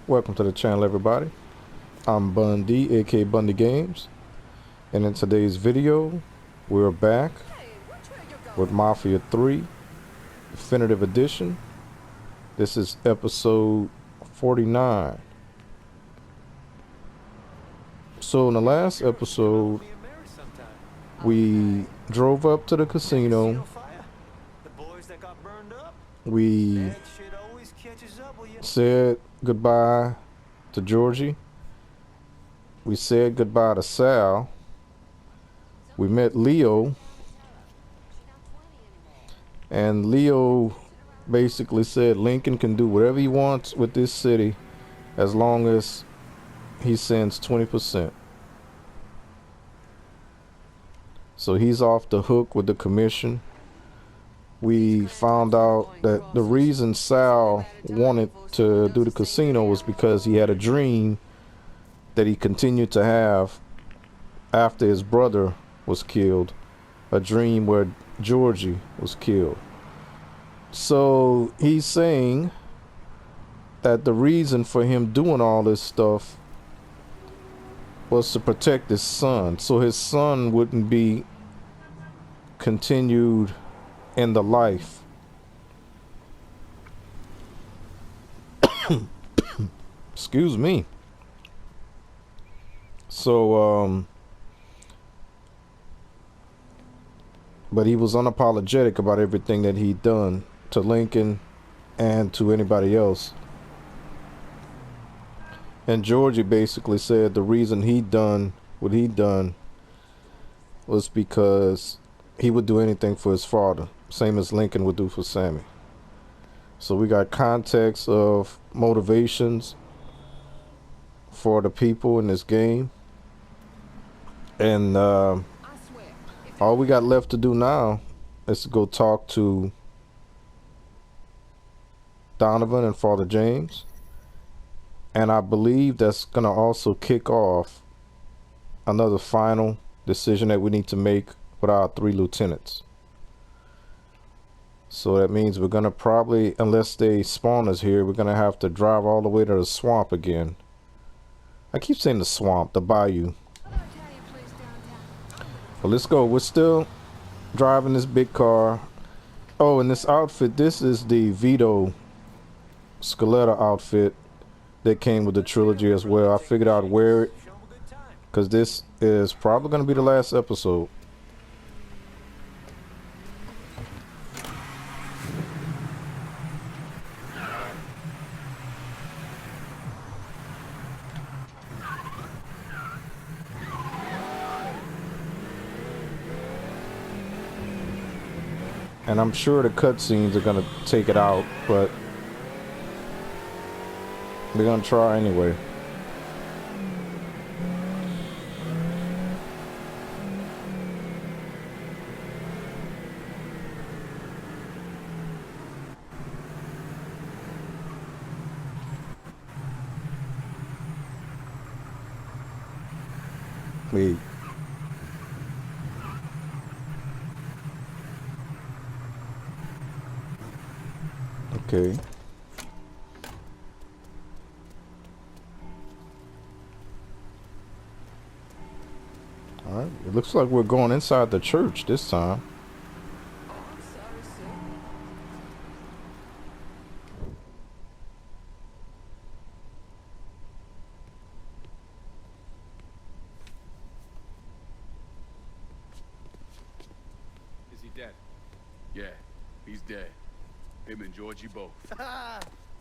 Welcome to the channel, everybody. I'm Bundy, aka Bundy Games, and in today's video, we're back with Mafia 3 Definitive Edition. This is episode 49. So in the last episode, we drove up to the casino. We said goodbye to Georgie. We said goodbye to Sal. We met Leo. And Leo basically said Lincoln can do whatever he wants with this city as long as he sends 20%. So he's off the hook with the commission. We found out that the reason Sal wanted to do the casino was because he had a dream that he continued to have after his brother was killed, a dream where Georgie was killed. So he's saying that the reason for him doing all this stuff was to protect his son, so his son wouldn't be continued in the life. Excuse me. So but he was unapologetic about everything that he'd done to Lincoln and to anybody else. And Georgie basically said the reason he'd done what he'd done was because he would do anything for his father, same as Lincoln would do for Sammy. So we got context of motivations for the people in this game. And all we got left to do now is to go talk to Donovan and Father James. And I believe that's going to also kick off another final decision that we need to make with our 3 lieutenants. So that means we're going to probably, unless they spawn us here, we're going to have to drive all the way to the swamp again. I keep saying the swamp, the bayou. But let's go. We're still driving this big car. Oh, and this outfit, this is the Vito Scaletta outfit that came with the trilogy as well. I figured I'd wear it because this is probably going to be the last episode. And I'm sure the cutscenes are going to take it out, but we're going to try anyway. Wait. Okay. All right. It looks like we're going inside the church this time. Is he dead? Yeah, he's dead. Him and Georgie both. It's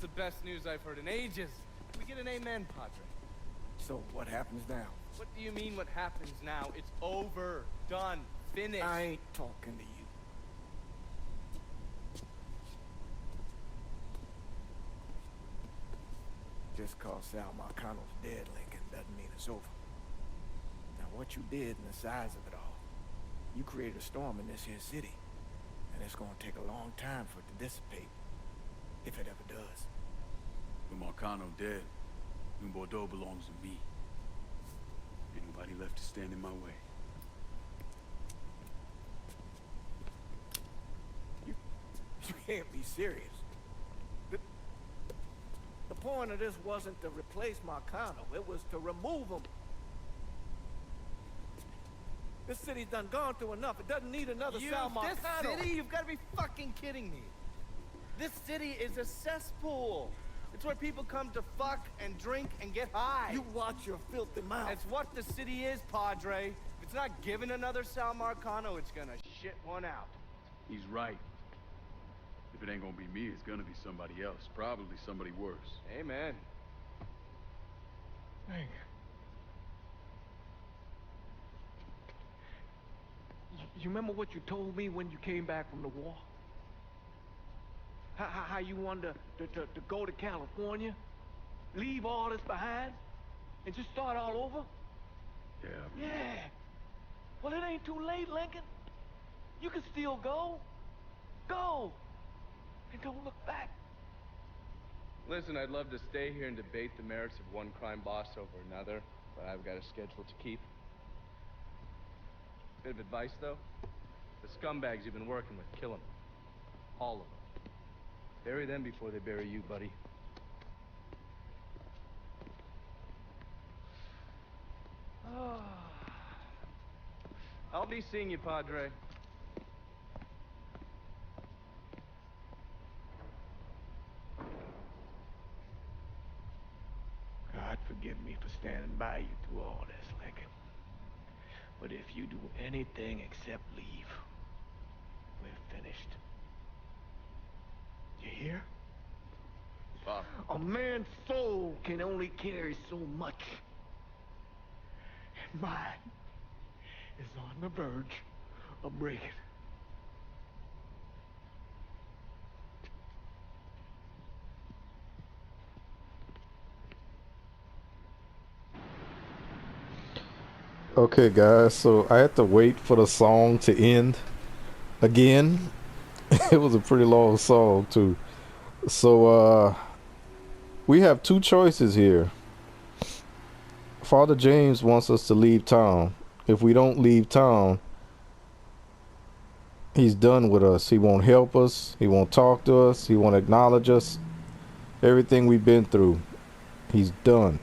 the best news I've heard in ages. We get an amen, Padre. So what happens now? What do you mean what happens now? It's over. Done. Finished. I ain't talking to you. Just cause Sal Marcano's dead, Lincoln, doesn't mean it's over. Now what you did and the size of it all, you created a storm in this here city. And it's gonna take a long time for it to dissipate. If it ever does. With Marcano dead, New Bordeaux belongs to me. Ain't nobody left to stand in my way. You can't be serious. The point of this wasn't to replace Marcano. It was to remove him. This city's done gone through enough. It doesn't need another Sal Marcano. This city? You've got to be fucking kidding me. This city is a cesspool. It's where people come to fuck and drink and get high. You watch your filthy mouth. That's what the city is, Padre. If it's not giving another Sal Marcano, it's gonna shit one out. He's right. If it ain't gonna be me, it's gonna be somebody else. Probably somebody worse. Amen. Dang. You remember what you told me when you came back from the war? How you wanted to go to California, leave all this behind, and just start all over? Yeah. Yeah. Well, it ain't too late, Lincoln. You can still go. Go. And don't look back. Listen, I'd love to stay here and debate the merits of one crime boss over another, but I've got a schedule to keep. Bit of advice, though. The scumbags you've been working with, kill them. All of them. Bury them before they bury you, buddy. I'll be seeing you, Padre. God forgive me for standing by you through all this, Lincoln. But if you do anything except leave, we're finished. You hear? Pop. A man's soul can only carry so much. And mine is on the verge of breaking. Okay, guys, so I had to wait for the song to end again. It was a pretty long song, too. So, we have two choices here. Father James wants us to leave town. If we don't leave town, he's done with us. He won't help us. He won't talk to us. He won't acknowledge us. Everything we've been through, he's done.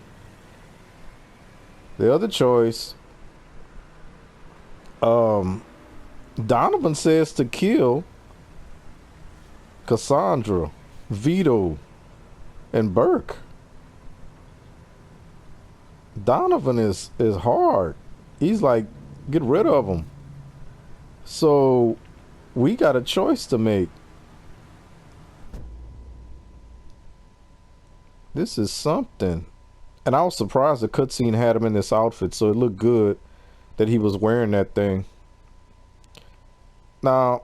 The other choice, Donovan says to kill Cassandra, Vito, and Burke. Donovan is hard. He's like, get rid of him. So we got a choice to make. This is something. And I was surprised the cutscene had him in this outfit, so it looked good that he was wearing that thing. Now,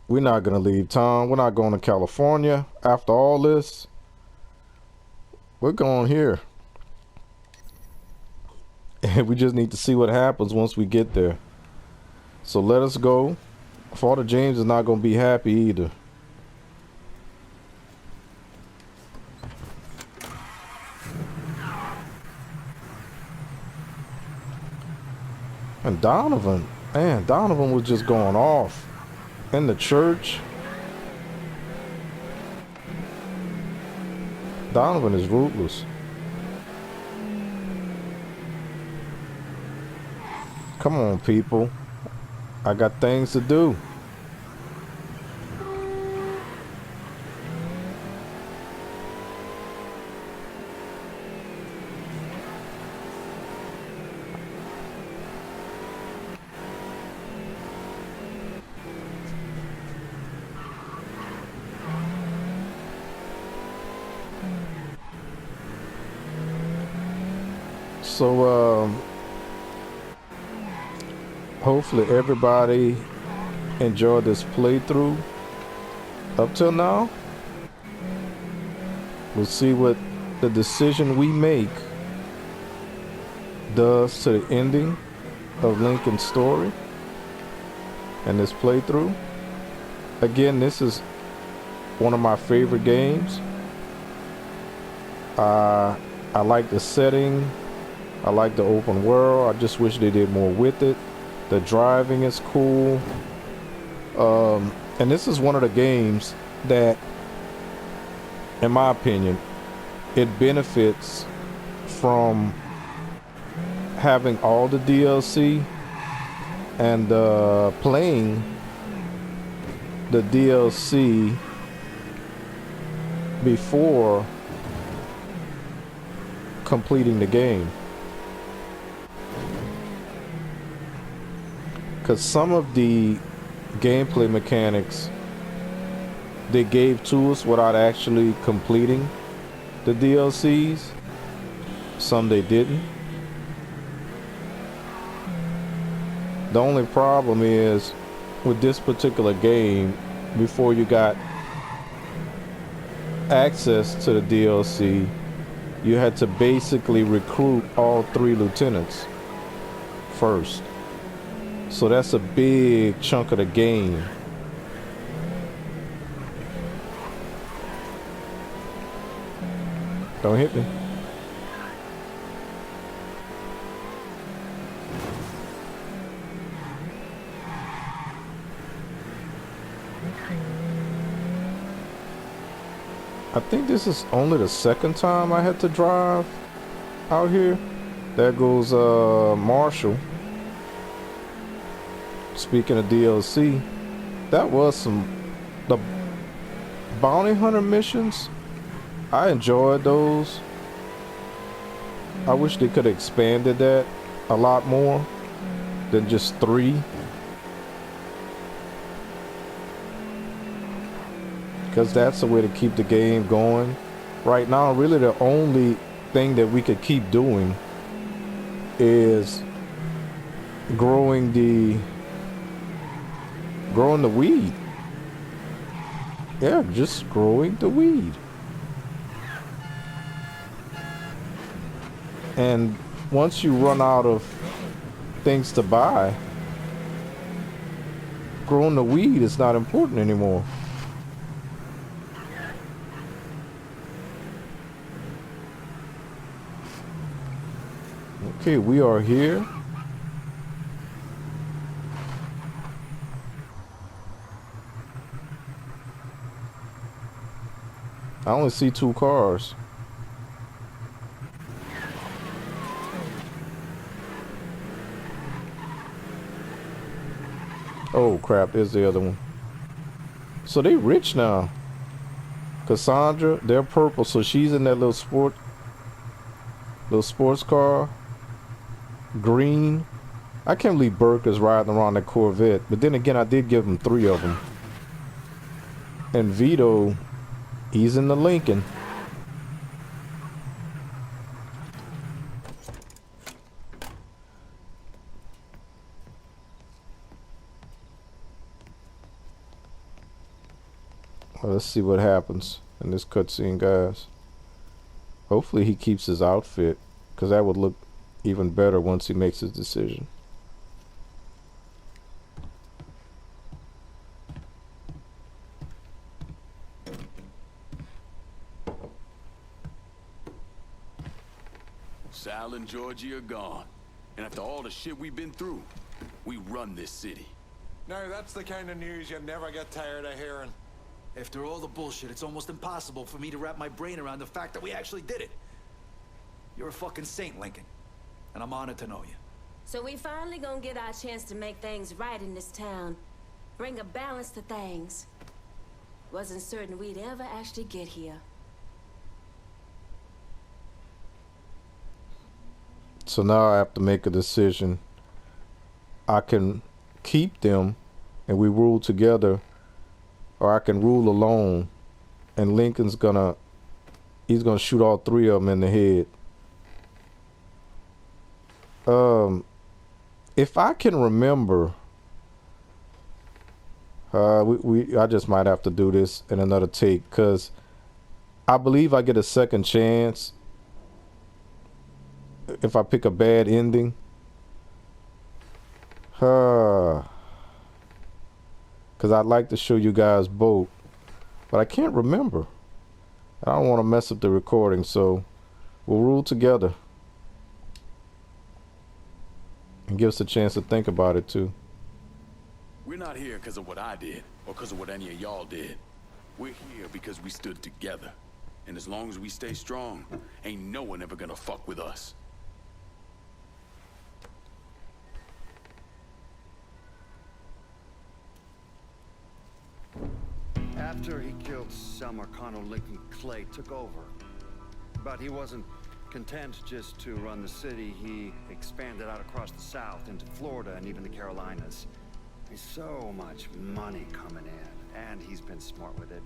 we're not going to leave town. We're not going to California. After all this, we're going here. And we just need to see what happens once we get there. So let us go. Father James is not going to be happy either. And Donovan, man, Donovan was just going off in the church. Donovan is ruthless. Come on, people. I got things to do. So, hopefully everybody enjoyed this playthrough up till now. We'll see what the decision we make does to the ending of Lincoln's story and this playthrough. Again, this is one of my favorite games. I like the setting. I like the open world. I just wish they did more with it. The driving is cool. And this is one of the games that, in my opinion, it benefits from having all the DLC and playing the DLC before completing the game. Because some of the gameplay mechanics they gave to us without actually completing the DLCs, some they didn't. The only problem is with this particular game, before you got access to the DLC, you had to basically recruit all 3 lieutenants first. So that's a big chunk of the game. Don't hit me. I think this is only the second time I had to drive out here. There goes Marshall. Speaking of DLC, that was the bounty hunter missions. I enjoyed those. I wish they could have expanded that a lot more than just 3. Because that's the way to keep the game going. Right now, really the only thing that we could keep doing is growing the weed. Yeah, just growing the weed. And once you run out of things to buy, growing the weed is not important anymore. Okay, we are here. I only see 2 cars. Oh crap, there's the other one. So they rich now. Cassandra, they're purple, so she's in that little sports car. Green. I can't believe Burke is riding around that Corvette, but then again, I did give him 3 of them. And Vito, he's in the Lincoln. Well, let's see what happens in this cutscene, guys. Hopefully he keeps his outfit, because that would look even better once he makes his decision. Sal and Georgie are gone. And after all the shit we've been through, we run this city. Now that's the kind of news you never get tired of hearing. After all the bullshit, it's almost impossible for me to wrap my brain around the fact that we actually did it. You're a fucking saint, Lincoln. And I'm honored to know you. So we finally gonna get our chance to make things right in this town. Bring a balance to things. Wasn't certain we'd ever actually get here. So now I have to make a decision. I can keep them and we rule together, or I can rule alone and Lincoln's he's gonna shoot all 3 of them in the head. If I can remember, I just might have to do this in another take, because I believe I get a second chance if I pick a bad ending. Because I'd like to show you guys both, but I can't remember. I don't want to mess up the recording, so we'll rule together. And give us a chance to think about it too. We're not here because of what I did, or because of what any of y'all did. We're here because we stood together. And as long as we stay strong, ain't no one ever gonna fuck with us. After he killed Sal Marcano, Lincoln Clay took over. But he wasn't content just to run the city. He expanded out across the South into Florida and even the Carolinas. There's so much money coming in, and he's been smart with it.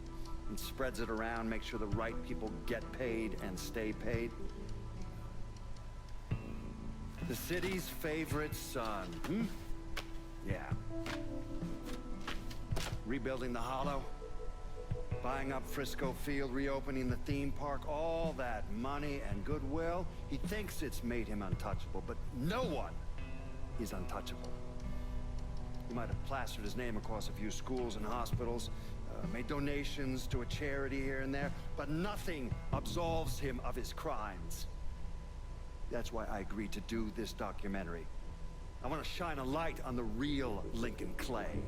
He spreads it around, makes sure the right people get paid and stay paid. The city's favorite son, Yeah. Rebuilding the Hollow, buying up Frisco Field, reopening the theme park, all that money and goodwill. He thinks it's made him untouchable, but no one is untouchable. He might have plastered his name across a few schools and hospitals, made donations to a charity here and there, but nothing absolves him of his crimes. That's why I agreed to do this documentary. I want to shine a light on the real Lincoln Clay.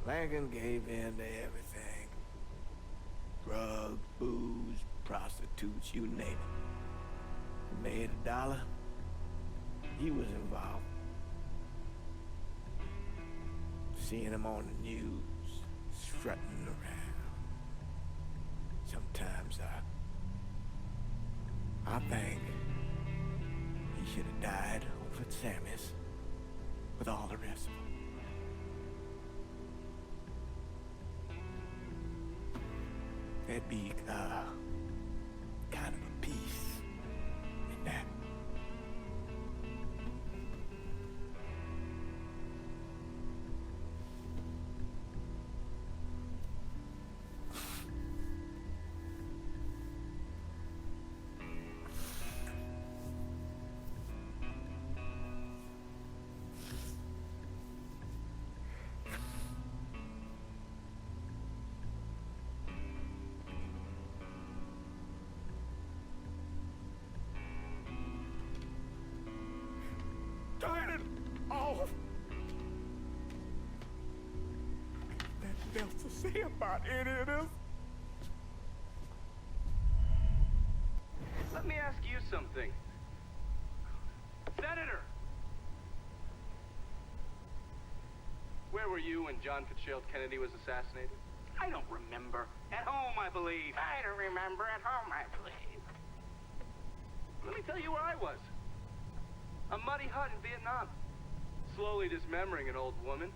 Lincoln gave in to everything. Drugs, booze, prostitutes, you name it. He made $1, he was involved. Seeing him on the news, strutting around. Sometimes I think he should have died over at Sammy's with all the rest of them. There'd be kind of a peace in that. Turn it off! Nothing else to say about any of this. Let me ask you something. Senator! Where were you when John Fitzgerald Kennedy was assassinated? I don't remember. At home, I believe. I don't remember. At home, I believe. Let me tell you where I was. A muddy hut in Vietnam. Slowly dismembering an old woman.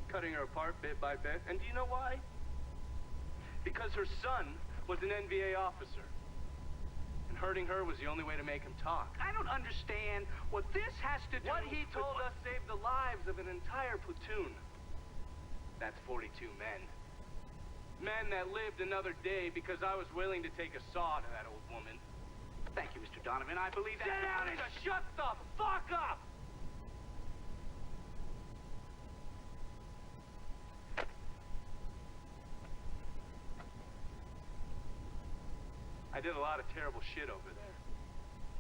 Cutting her apart bit by bit. And do you know why? Because her son was an NVA officer. And hurting her was the only way to make him talk. I don't understand what this has to do What he with told us saved the lives of an entire platoon. That's 42 men. Men that lived another day because I was willing to take a saw to that old woman. Thank you, Mr. Donovan. I believe that. Sit down and just shut the fuck up! I did a lot of terrible shit over there.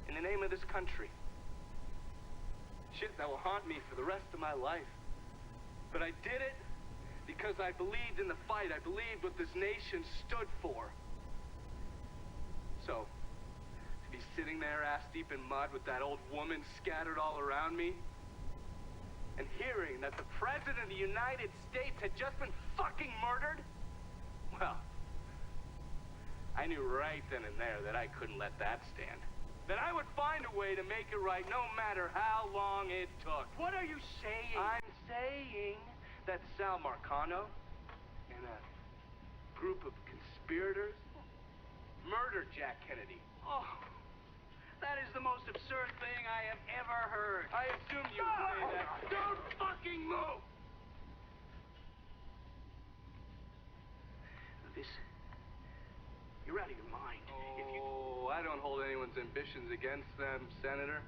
In the name of this country. Shit that will haunt me for the rest of my life. But I did it because I believed in the fight. I believed what this nation stood for. So, to be sitting there ass deep in mud with that old woman scattered all around me, and hearing that the President of the United States had just been fucking murdered, well, I knew right then and there that I couldn't let that stand. That I would find a way to make it right no matter how long it took. What are you saying? I'm saying that Sal Marcano and a group of conspirators murdered Jack Kennedy. Oh, that is the most absurd thing I have ever heard. I assume you would say that. Don't fucking move! You're out of your mind. If you... Oh, I don't hold anyone's ambitions against them, Senator.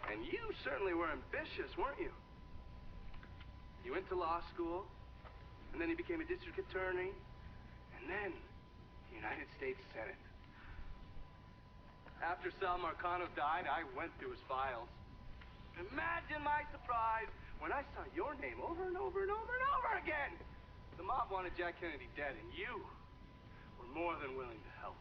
And you certainly were ambitious, weren't you? You went to law school, and then you became a district attorney, and then the United States Senate. After Sal Marcano died, I went through his files. Imagine my surprise when I saw your name over and over and over and over again. The mob wanted Jack Kennedy dead, and you were more than willing to help.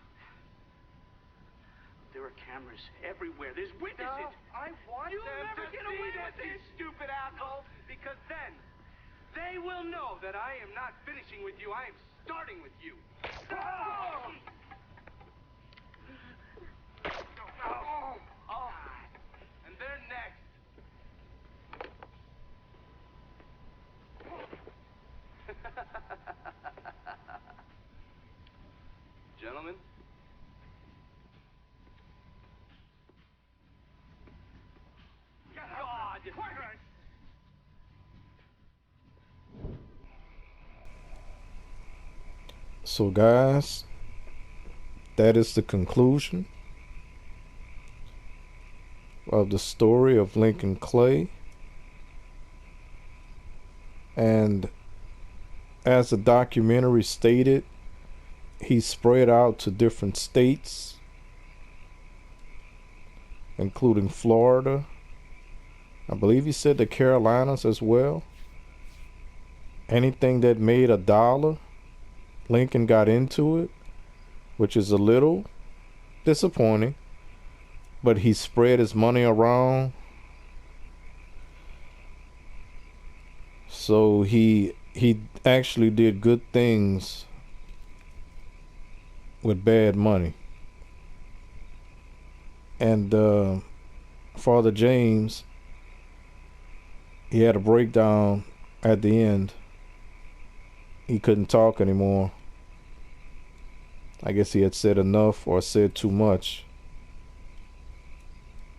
There are cameras everywhere. There's witnesses. I want You'll them never to get see away this, with you this. stupid asshole, because then they will know that I am not finishing with you. I am starting with you. Oh, and they're next. Gentlemen. God. So guys, that is the conclusion of the story of Lincoln Clay. And as the documentary stated, he spread out to different states, including Florida. I believe he said the Carolinas as well. Anything that made $1, Lincoln got into it, which is a little disappointing. But he spread his money around. So he actually did good things with bad money. And Father James, he had a breakdown at the end. He couldn't talk anymore. I guess he had said enough or said too much.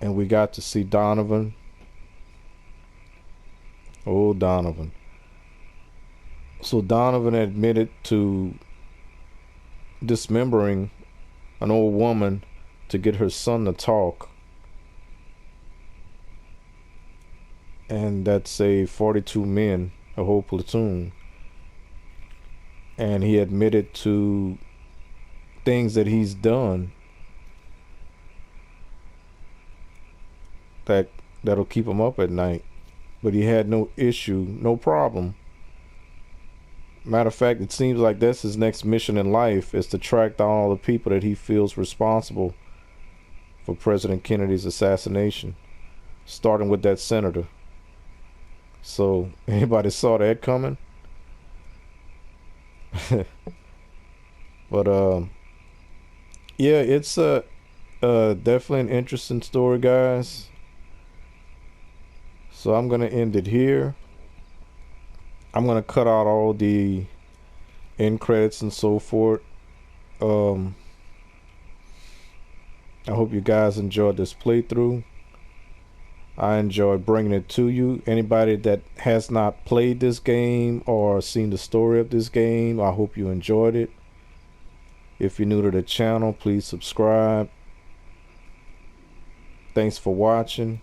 And we got to see Donovan. Oh, Donovan. So Donovan admitted to dismembering an old woman to get her son to talk. And that saved 42 men, a whole platoon. And he admitted to things that he's done that'll keep him up at night. But he had no issue, no problem. Matter of fact, it seems like that's his next mission in life, is to track down all the people that he feels responsible for President Kennedy's assassination, starting with that senator. So, anybody saw that coming? But yeah, it's definitely an interesting story, guys. So I'm gonna end it here. I'm gonna cut out all the end credits and so forth. I hope you guys enjoyed this playthrough. I enjoyed bringing it to you. Anybody that has not played this game or seen the story of this game, I hope you enjoyed it. If you're new to the channel, please subscribe. Thanks for watching.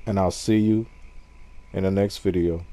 And I'll see you in the next video.